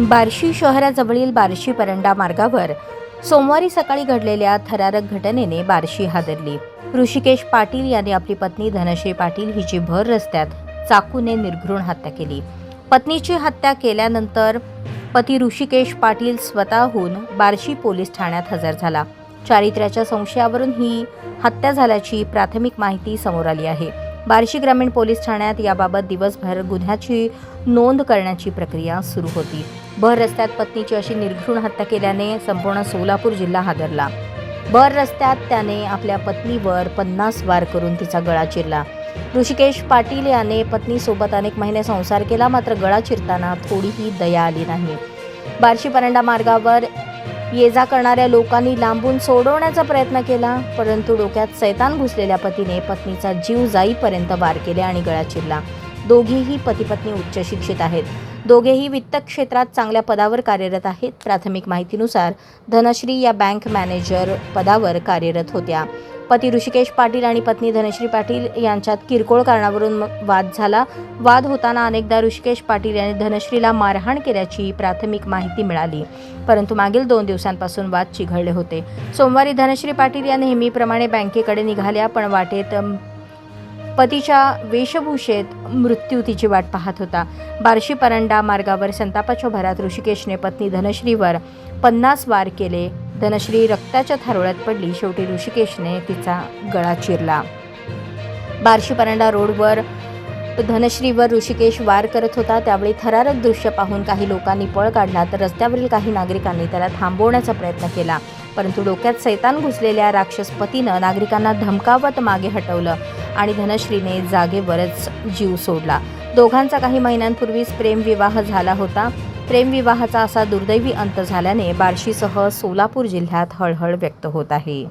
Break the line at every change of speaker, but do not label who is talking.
बार्शी शहराजवळील बार्शी परंडा मार्गावर सोमवारी सकाळी घडलेल्या थरारक घटनेने बार्शी हादरली। ऋषिकेश पाटील यांनी आपली पत्नी धनश्री पाटील हिची भर रस्त्यात चाकूने निर्घृण हत्या केली। पत्नीची हत्या केल्यानंतर पती ऋषिकेश पाटील स्वतःहून बार्शी पोलीस ठाण्यात हजर झाला। चारित्र्याच्या संशयावरून ही हत्या झाल्याची प्राथमिक माहिती समोर आली आहे। बार्शी ग्रामीण पोलीस ठाण्यात याबाबत दिवसभर गुन्ह्याची नोंद करण्याची प्रक्रिया सुरू होती। भर रस्त्यात पत्नीची अशी निर्घृण हत्या केल्याने संपूर्ण सोलापूर जिल्हा हादरला। भर रस्त्यात त्याने आपल्या पत्नीवर 50 वार करून तिचा गळा चिरला। ऋषिकेश पाटील याने पत्नीसोबत अनेक महिने संसार केला, मात्र गळा चिरताना थोडीही दया आली नाही। बार्शी परंडा मार्गावर ये जा करणाऱ्या लोकांनी लांबून सोडवण्याचा प्रयत्न केला, परंतु डोक्यात सैतान घुसलेल्या पतीने पत्नीचा जीव जाईपर्यंत वार केले आणि गळा चिरला। दोघेही पती पत्नी उच्च शिक्षित आहेत। दोघेही वित्त क्षेत्रात चांगल्या पदावर कार्यरत आहेत। प्राथमिक माहितीनुसार धनश्री या बँक मॅनेजर पदावर कार्यरत होत्या। पती ऋषिकेश पाटील आणि पत्नी धनश्री पाटील यांच्यात किरकोळ कारणावरून वाद झाला। वाद होताना अनेकदा ऋषिकेश पाटील यांनी धनश्रीला मारहाण केल्याची प्राथमिक माहिती मिळाली, परंतु मागील 2 दिवसांपासून वाद चिघळले होते। सोमवारी धनश्री पाटील या नेहमीप्रमाणे बँकेकडे निघाल्या, पण वाटेत पतीच्या वेशभूषेत मृत्यू तिची वाट पाहत होता। बार्शी परंडा मार्गावर संतापाच्या भरात ऋषिकेशने पत्नी धनश्रीवर 50 वार केले। धनश्री रक्ताच्या थारोळ्यात पडली। शेवटी ऋषिकेशने तिचा गळा चिरला। बार्शी परंडा रोडवर धनश्रीवर ऋषिकेश वार करत होता। त्यावेळी थरारक दृश्य पाहून काही लोकांनी पळ काढला, तर रस्त्यावरील काही नागरिकांनी त्याला थांबवण्याचा प्रयत्न केला, परंतु डोक्यात सैतान घुसलेल्या राक्षस पतीनं नागरिकांना धमकावत मागे हटवलं आणि धनश्रीने जागेवरच जीव सोडला। दोघांचा काही महिन्यांपूर्वीच प्रेमविवाह झाला होता। प्रेमविवाहाचा असा दुर्दैवी अंत झाल्याने बार्शीसह सोलापूर जिल्ह्यात हळहळ व्यक्त होत आहे।